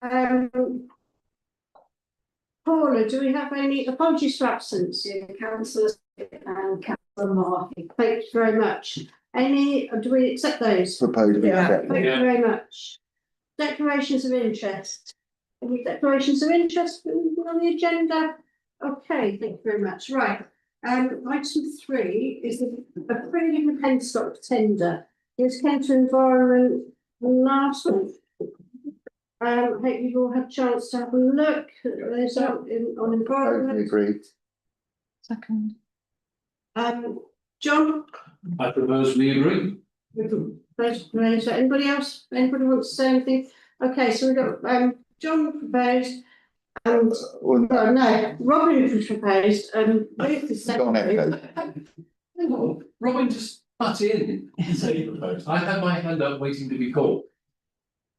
Paula, do we have any apologies for absence? Yeah, Councillor and Councillor Martin. Thank you very much. Do we accept those? Proposed. Yeah. Thank you very much. Declarations of interest. Any declarations of interest on the agenda? Okay, thank you very much. Right. Item 3 is the approving the penstock tender. This came to environment last week. I hope you've all had a chance to have a look at those on environment. Agreed. Second. John? I propose we agree. Anybody else? Anybody want to say anything? Okay, so we've got John proposed. No, Robin proposed. Ruth is seconded. Robin, just butt in and say you proposed. I had my hand up waiting to be called.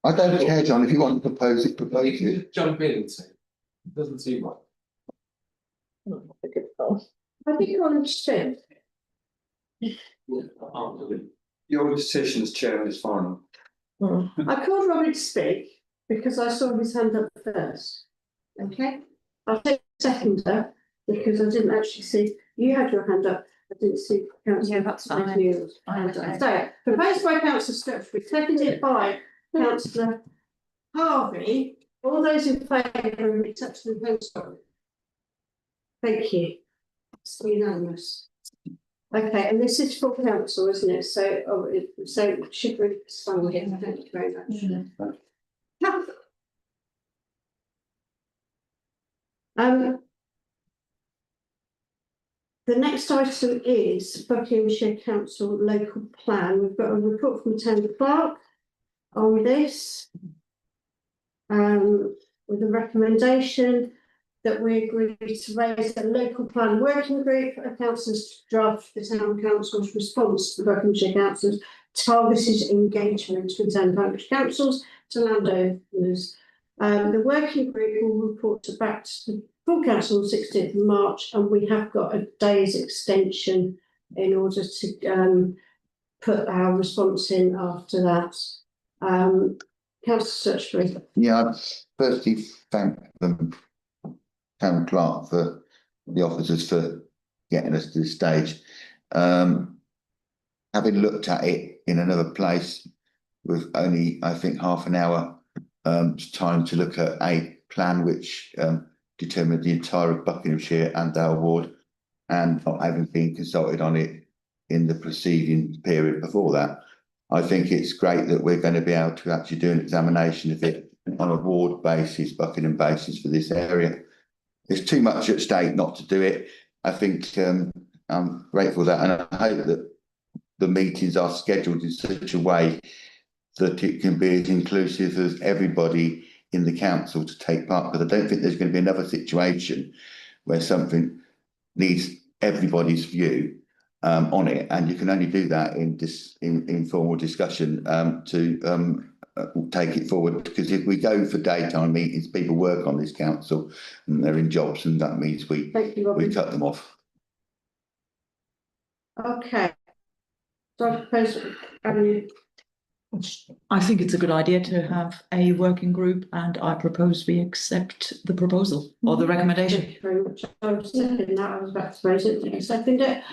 I don't care, John. If you want to propose it, propose You can it. just jump in and say it doesn't seem right. I think you want to say. Your decision as chairman is final. I called Robin to speak because I saw his hand up first. Okay, I'll take seconder because I didn't actually see you had your hand up. I didn't see Councillor. Yeah, that's fine. So proposed by Councillor Stretchford, seconded by Councillor Harvey. All those in favour of accepting the penstock? Thank you. It's unanimous. Okay, and this is full council, isn't it? So, so it should be sung here. Thank you very much. The next item is Buckinghamshire Council local plan. We've got a report from the town clerk on this, with a recommendation that we agree to raise a local plan working group of councillors to draft the town council's response to the Buckinghamshire Council's targeted engagement with town parish councils to landowners. The working group will report back to the full council on 16th of March, and we have got a day's extension in order to put our response in after that. Councillor Suchbury. Yeah, I firstly thank the town clerk for the officers for getting us to this stage. Having looked at it in another place with only, I think, half an hour time to look at a plan which determined the entire of Buckinghamshire and our ward, and not having been consulted on it in the preceding period before that. I think it's great that we're going to be able to actually do an examination of it on a ward basis, Buckingham basis for this area. There's too much at stake not to do it. I think I'm grateful for that, and I hope that the meetings are scheduled in such a way that it can be as inclusive as everybody in the council to take part, because I don't think there's going to be another situation where something needs everybody's view on it, and you can only do that in informal discussion to take it forward. Because if we go for daytime meetings, people work on this council and they're in jobs, and that means we cut them off. Okay. So I propose, I think it's a good idea to have a working group, and I propose we accept the proposal or the recommendation. Thank you very much. I was seconding that. I was about to raise it. Did you second it?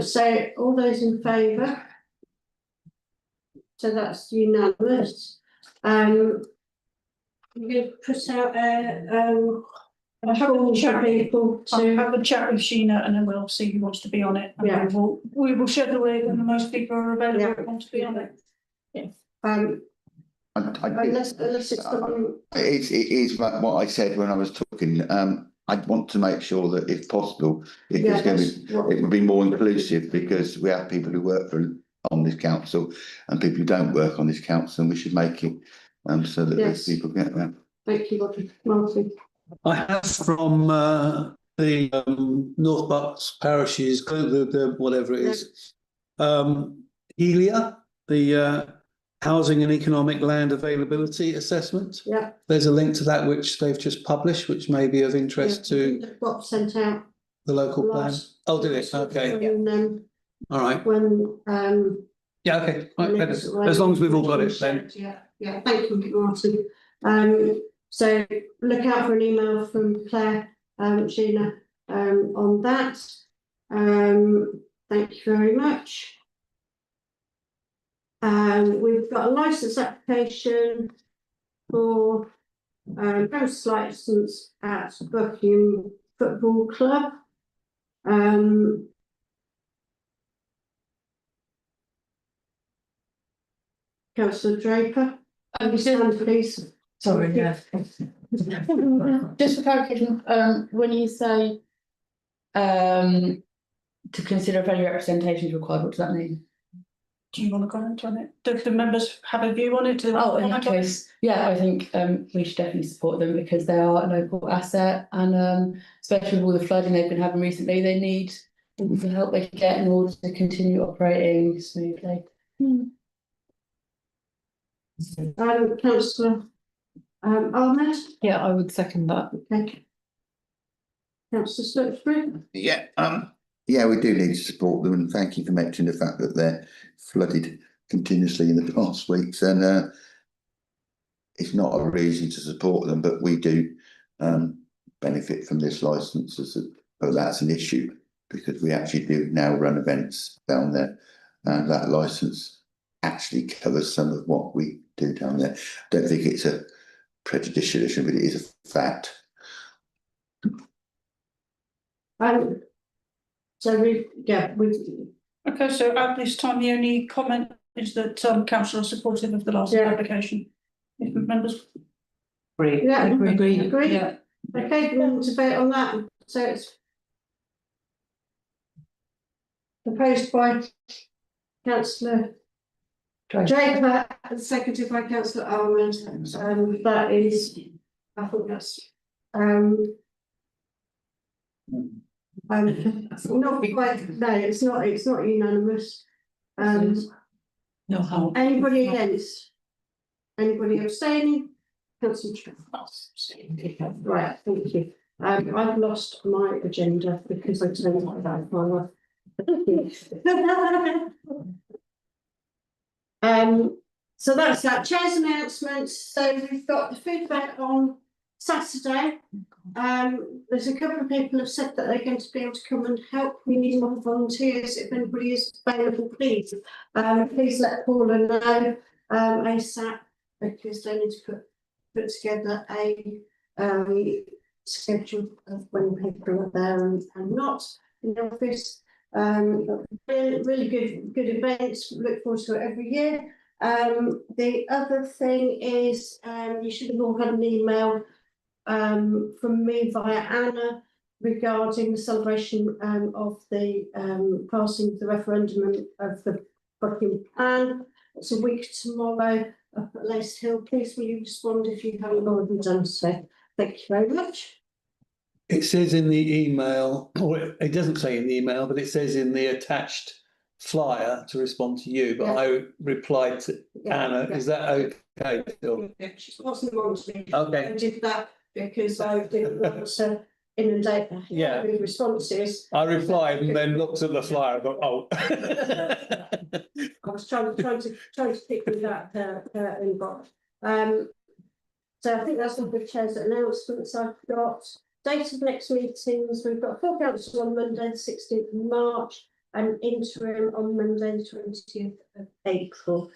So all those in favour? So that's unanimous. We're going to put out a call for people to have a chat with Sheena, and then we'll see who wants to be on it. And yeah, we will schedule it when the most people are available who want to be on it. Yeah. Unless it's it is what I said when I was talking. I want to make sure that, if possible, it would be more inclusive, because we have people who work on this council and people who don't work on this council, and we should make it so that these people get that. Thank you, Martin. I have from the North Bucks parishes, the whatever it is, Helia, the Housing and Economic Land Availability Assessment. Yeah. There's a link to that which they've just published, which may be of interest to what sent out the local plan. Oh, did it? Okay. When, all right. When yeah, okay. Right. As long as we've all got it then. Yeah, thank you, Martin. So look out for an email from Claire, Sheena, on that. Thank you very much. We've got a licence application for premises licence at Buckingham Football Club. Councillor Draper, stand please. Sorry, yeah. Just for clarification, when you say to consider if any representation is required, what does that mean? Do you want to comment on it? Do the members have a view on it? Do they want Oh, to in that comment on it? case, yeah, I think we should definitely support them because they are a local asset and especially with all the flooding they've been having recently, they need the help they can get in order to continue operating smoothly. Councillor Ahmed, Yeah, I would second that. okay. Councillor Stutesbury, Yeah, we do need to support them, and thank you for mentioning the fact that they're flooded continuously in the past weeks, and it's not a reason to support them, but we do benefit from this licence, but that's an issue because we actually do now run events down there, and that licence actually covers some of what we do down there. I don't think it's a prejudicial issue, but it is a fact. so we. Okay, so at this time, the only comment is that council are supportive of the last application. If members. Yeah, agree. Yeah. Okay, we'll debate on that. So it's proposed by Councillor Draper and seconded by Councillor Ahmed. That is, I think that's not quite, no, it's not unanimous. No, how? Anybody against? Anybody abstaining? Councillor Draper. Right, thank you. I've lost my agenda because I turned my back on. So that's that. Chair's announcements. So we've got the feedback on Saturday. There's a couple of people have said that they're going to be able to come and help. We need more volunteers. If anybody is available, please. Please let Paula know ASAP because they need to put together a schedule of when people are there and not in the office. Really good events. Look forward to it every year. The other thing is you should have all had an email from me via Anna regarding the celebration of the passing of the referendum of the Buckingham plan. It's a week tomorrow up at Lace Hill. Please will you respond if you haven't already done so. Thank you very much. It says in the email, or it doesn't say in the email, but it says in the attached flyer to respond to you, but I replied to Anna. Is that okay still? Yeah, she wasn't wrong to me. Okay. I did that because I didn't want to inundate her with responses. I replied and then looked at the flyer and thought, oh. I was trying to pick with that inbox. So I think that's all the chair's announcements I've got. Date of next meetings, we've got full council on Monday, the 16th of March, and interim on Monday, the 20th of April.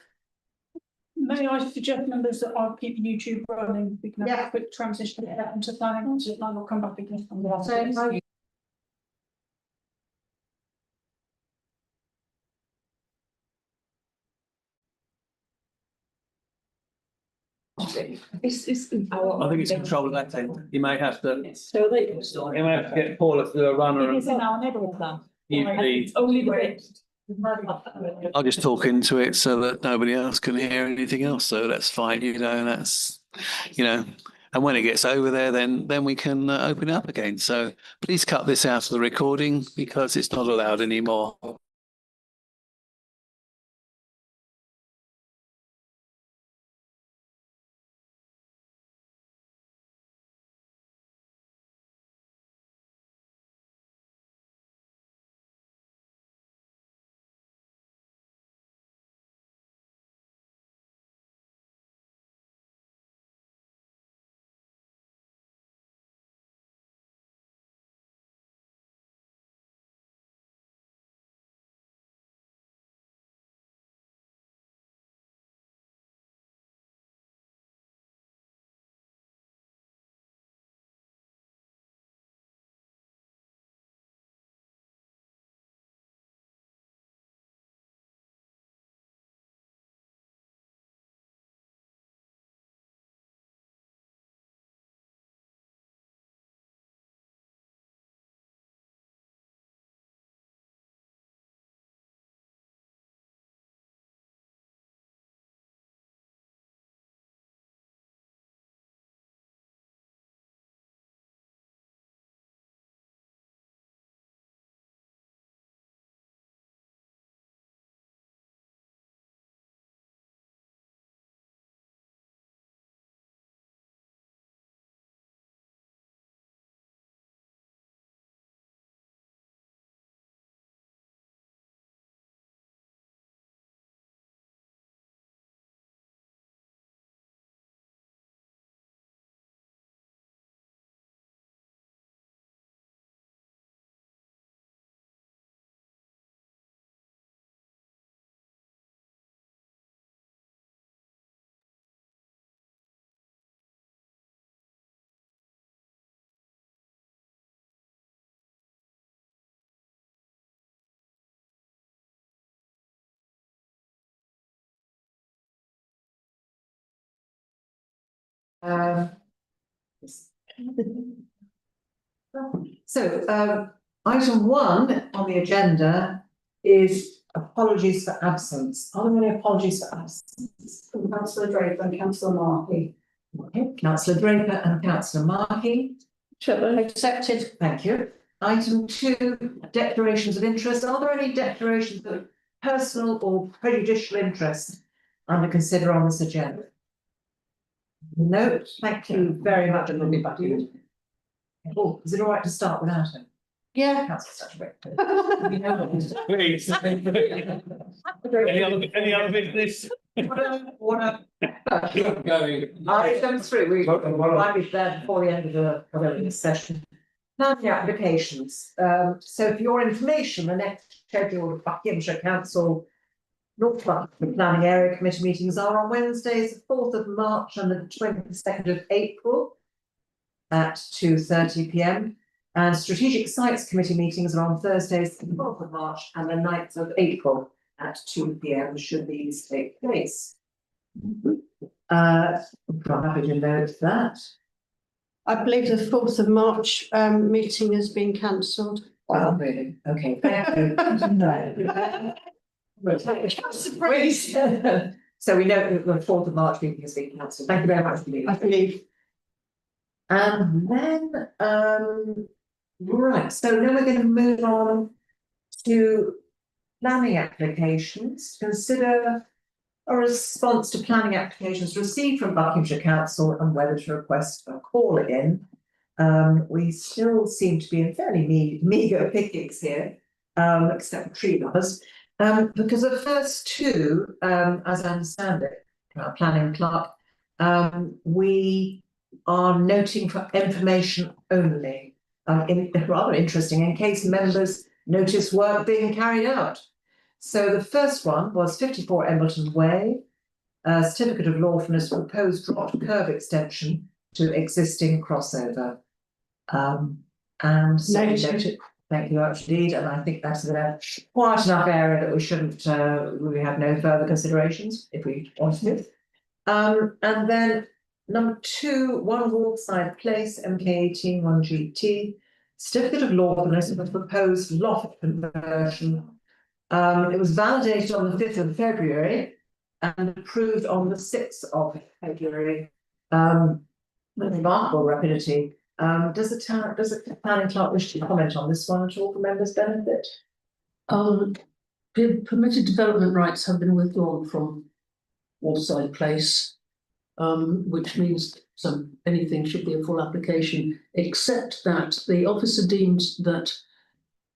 May I suggest members that I'll keep YouTube running? We can have a quick transition into planning, and then I'll come back again. So I think it's control at that end. You may have to. So they. You may have to get Paula to do a runner. It's in our neighbourhood plan. It's only the bit. I'll just talk into it so that nobody else can hear anything else. So that's fine, that's, and when it gets over there, then we can open it up again. So please cut this out of the recording because it's not allowed anymore. So, item 1 on the agenda is apologies for absence. Are there any apologies for absence? From Councillor Draper and Councillor Markey. Okay, Councillor Draper and Councillor Markey. Accepted. Thank you. Item 2, declarations of interest. Are there any declarations of personal or prejudicial interest under consider on this agenda? No, thank you very much. And we'll be back to you. Oh, is it all right to start without him? Yeah. Councillor Sutton. You know what he's doing. Please. Any other business? What Keep going. Item 3, we might be there before the end of the session. Now the applications. So for your information, the next scheduled Buckinghamshire Council North Buckingham Planning Area Committee meetings are on Wednesdays, the 4th of March and the 22nd of April at 2:30 p.m. And Strategic Sites Committee meetings are on Thursdays, the 12th of March and the 9th of April at 2 p.m. should these take place. I'm happy to note that. I believe the 4th of March meeting has been cancelled. Well, really, okay. Thank you. Surprise. So we know that the 4th of March meeting has been cancelled. Thank you very much for I believe. And then, right, so now we're going to move on to planning applications. Consider a response to planning applications received from Buckinghamshire Council and whether to request a call in. We still seem to be in fairly meagre pickings here, except for tree lovers. Because the first two, as I understand it, our planning clerk, we are noting for information only. Rather interesting, in case members notice work being carried out. So the first one was 54 Embleton Way, certificate of lawfulness, proposed drop curb extension to existing crossover. And so Noted. thank you much indeed, and I think that's a quite enough area that we shouldn't, we have no further considerations if we wanted to. And then number 2, 1 Walkside Place, MK18 1GT, certificate of lawfulness of a proposed loft conversion. It was validated on the 5th of February and approved on the 6th of February. Remarkable rapidity. Does the planning clerk wish to comment on this one at all for members' benefit? Permitted development rights have been withdrawn from Walkside Place, which means anything should be a full application, except that the officer deemed that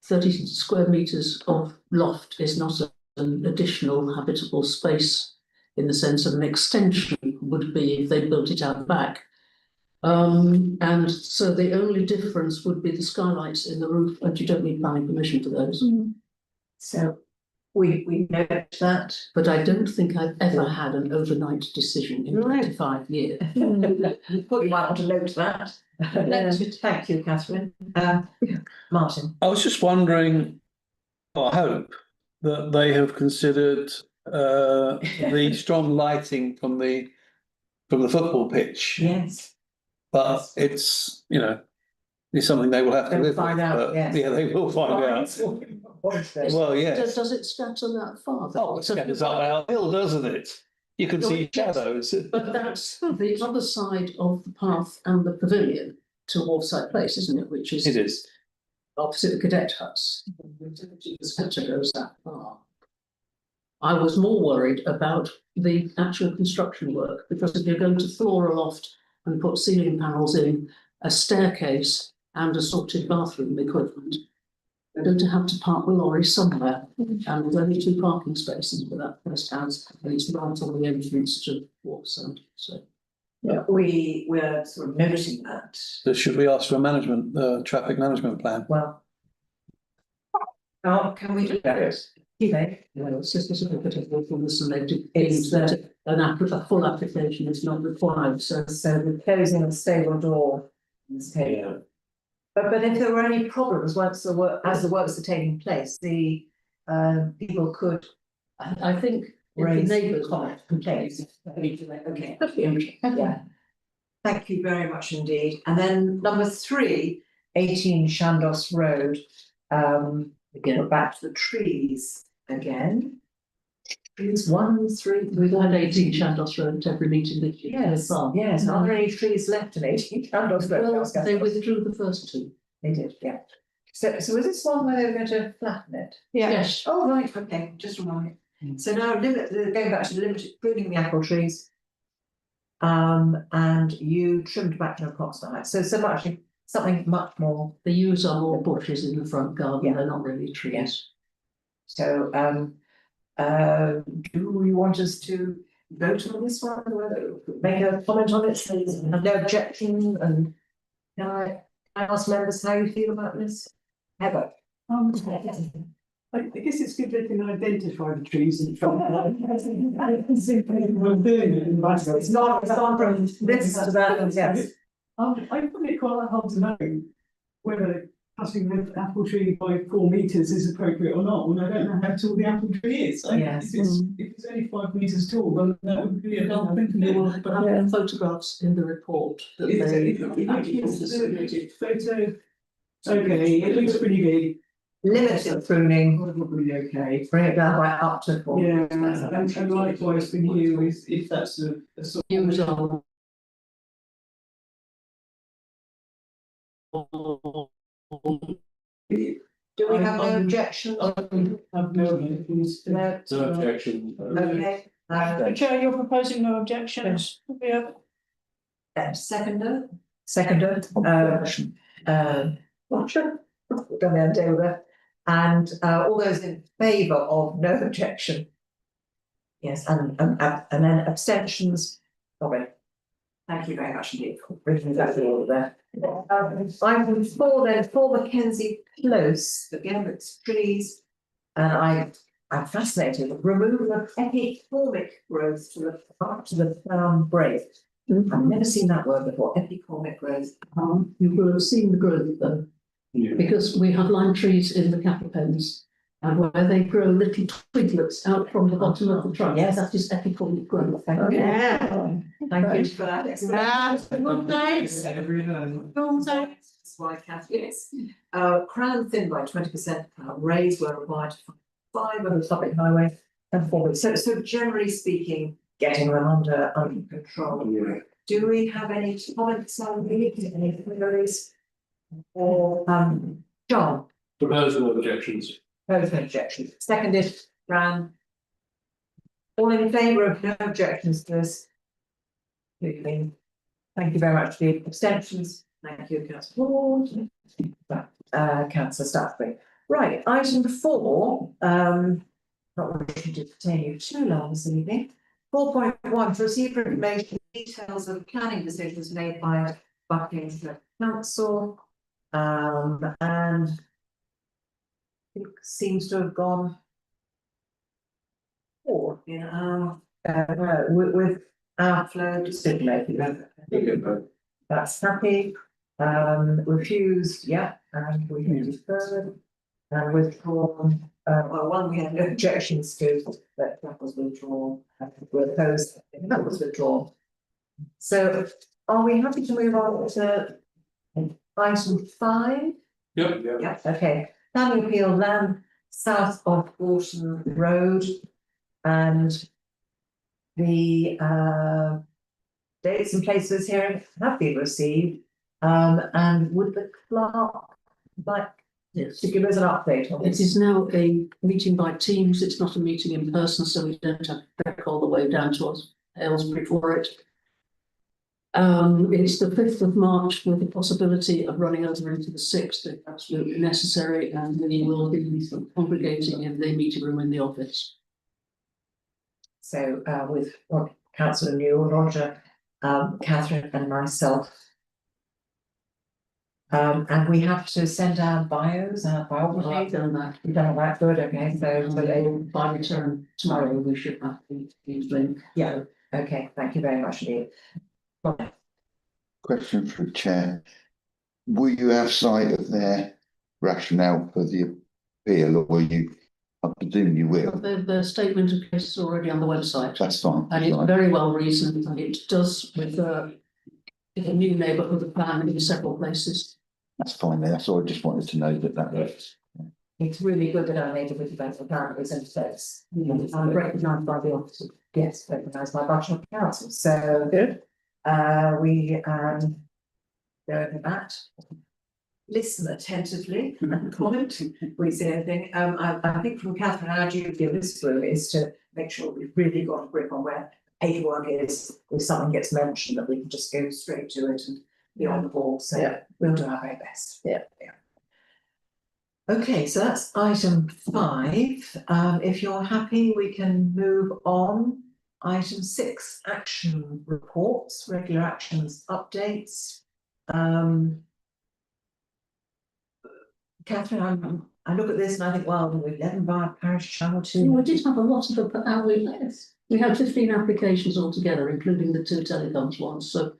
30 square metres of loft is not an additional habitable space in the sense of an extension would be if they built it out back. And so the only difference would be the skylights in the roof, and you don't need planning permission for those. So we note that. But I don't think I've ever had an overnight decision in 25 years. You might want to note that. Thank you, Catherine. Martin. I was just wondering, I hope that they have considered the strong lighting from the football pitch. Yes. But it's, it's something they will have to They'll live find with. out, But, yes. yeah, they will find out. Well, yes. Does it scatter that far? Oh, it scatters up our hill, doesn't it? You can see shadows. But that's the other side of the path and the pavilion to Walkside Place, isn't it? Which is It is. opposite the cadet huts. The scatter goes that far. I was more worried about the actual construction work, because if you're going to floor a loft and put ceiling panels in, a staircase and assorted bathroom equipment, they're going to have to park the lorry somewhere, and there's only 2 parking spaces for that first house, and it's right on the entrance to Walkside. So Yeah, we're sort of noticing that. So should we ask for a traffic management plan? Well, can we do that? well, it's just a bit of lawfulness, and they've It's deemed that a full application is not required. So the closing of the stable door in this case. But if there were any problems as the works are taking place, the people could I think if the raise neighbours comment, complaints. Okay, yeah. Thank you very much indeed. And then number 3, 18 Chandos Road. Again, we're back to the trees again. Trees 1 and 3. We've had 18 Chandos Road at every meeting this year. Yes, so far. yes. Are there any trees left in 18 Chandos Road? Well, they withdrew the first 2. They did, yeah. So was this one where they were going to flatten it? Yes. Oh, right, okay, just remind me. So now going back to the limited pruning the apple trees. And you trimmed back to approximate height. So actually something much more. They use our more bushes in the front garden, Yeah. they're not really trees. So do we want us to vote on this one? Or make a comment on it? So no objection, and can I ask members how you feel about this? Heather? I guess it's good they can identify the trees in front of them. It's not from this to that, yes. I find it quite hard to know whether cutting the apple tree by 4 metres is appropriate or not, when I don't know how tall the apple tree is. Yes. If it's only 5 metres tall, then that would be a dull thing to They will do. have photographs in the report that Photo, okay, it looks pretty big. Limited pruning, Probably okay. bring it down by up to 4. Yeah, and likewise for you, if that's a sort of. use our. Do we have no objection? Have no objections. No. No objection. Okay. Chair, you're proposing no objections. Yeah. Seconder? Roger? Don't know, deal with that. And all those in favour of no objection? Yes, and then abstentions? Robin? Thank you very much indeed for bringing that all there. Item 4 then, for Mackenzie Close, again, it's trees. And I'm fascinated with removal of epicormic growth to the farm break. I've never seen that word before, epicormic growth. You will have seen the growth though, because we have lime trees in the cattle pens. And where they grow little twiglets out from the bottom of the trunk, Yes. that is epicormic growth. Thank you. Yeah. Thank you for that. Good days. That's why Kathy is. Crown thin by 20%, raised where required to 5 on the public highway and 4. So generally speaking, getting them under control. Yeah. Do we have any comments on any queries? Or John, Propose no objections. both objections. Seconded, Fran. All in favour of no objections to this? Thank you very much for the abstentions. Thank you, Councillor Ward. Councillor Stafford. Right, item 4, not wishing to detain you too long this evening. 4.1, to receive information, details of planning decisions made by Buckinghamshire Council. And it seems to have gone forward in our, with our flow decision making. That's happy. Refused, yeah, and we have deferred. And withdrawn, well, one we had no objections to, but that was withdrawn, were opposed, that was withdrawn. So are we happy to move on to item 5? Yep. Yeah, okay. Planning appeal land south of Wharton Road. And the dates and places hearing have been received. And would the clerk like to give us an update on It this? is now a meeting by teams, it's not a meeting in person, so we don't have to trek all the way down to Aylesbury for it. It's the 5th of March with the possibility of running over into the 6th if absolutely necessary, and we will be congregating in the meeting room in the office. So with Councillor Newell, Roger, Catherine and myself. And we have to send our bios, our I've biography. done that. We've done that, good, okay, so By return tomorrow, we should have these linked. yeah, okay, thank you very much indeed. Question for the chair. Will you have sight of their rationale for the appeal, or will you, I presume you will? The statement of case is already on the website. That's fine. And it's very well reasoned, and it does with a new neighbourhood plan in several places. That's fine there. That's all. I just wanted to know that works. It's really good that our neighbourhood development plan is in place. And recognised by the officer. Yes, recognised by Buckingham Council, so good. We go over that. Listen attentively and comment if we see anything. I think from Catherine, our duty in this room is to make sure we've really got a grip on where paperwork is. If something gets mentioned, that we can just go straight to it and be on the ball. So we'll do our very best. Yeah. Okay, so that's item 5. If you're happy, we can move on. Item 6, action reports, regular actions updates. Catherine, I look at this and I think, well, we've 11 by parish channel 2. We did have a lot of we had 15 applications altogether, including the 2 telecoms ones, so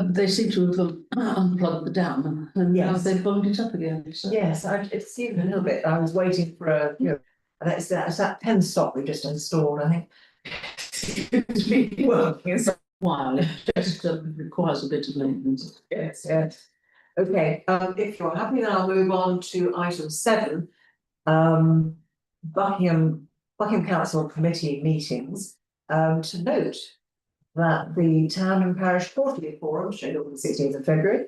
they seem to have unplugged the dam and now they've bunged it up again. So. Yes, it seemed a little bit, I was waiting for a, that's that pen stop we just installed, I think. It's really working. While it just requires a bit of maintenance. Yes. Okay, if you're happy, then I'll move on to item 7. Buckingham Council Committee meetings. To note that the Town and Parish Quarterly Forum, scheduled for the 16th of February,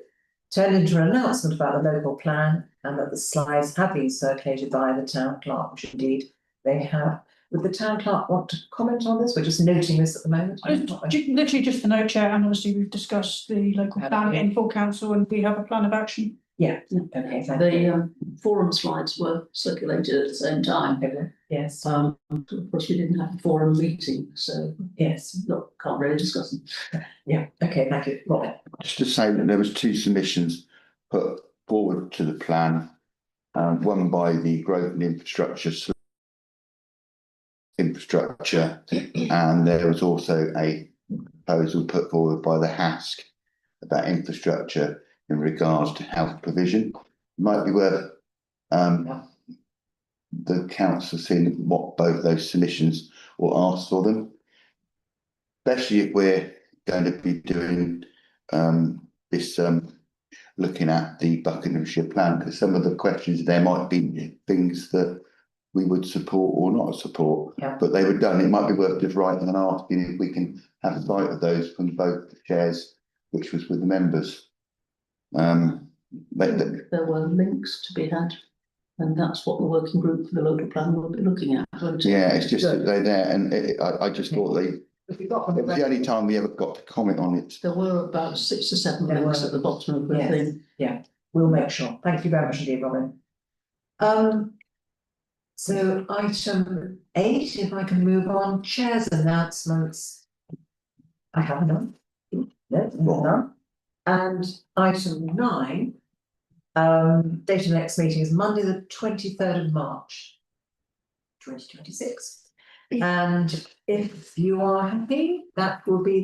turned into an announcement about the local plan, and that the slides have been circulated by the town clerk, which indeed they have. Would the town clerk want to comment on this? We're just noting this at the moment. Literally just the note, Chair, and obviously we've discussed the local plan in full council and we have a plan of action. Yeah, okay, thank you. The forum slides were circulated at the same time. Yes. Of course, we didn't have a forum meeting, so yes, can't really discuss them. Yeah, okay, thank you. Robin. Just to say that there was 2 submissions put forward to the plan, one by the Growth and Infrastructure, and there was also a proposal put forward by the HASC about infrastructure in regards to health provision. Might be worth the council seeing what both those submissions will ask for them, especially if we're going to be doing this looking at the Buckinghamshire plan, because some of the questions there might be things that we would support or not support, but they were done. It might be worth just writing and asking if we can have a sight of those from both the chairs, which was with the members. There were links to be had, and that's what the working group for the local plan will be looking at. Yeah, it's just that they're there, and I just thought it was the only time we ever got to comment on it. There were about 6 or 7 links at the bottom of the thing. Yeah, we'll make sure. Thank you very much indeed, Robin. So item 8, if I can move on, chair's announcements. I have none. No, none. And item 9, date of the next meeting is Monday, the 23rd of March, 2026. And if you are happy, that will be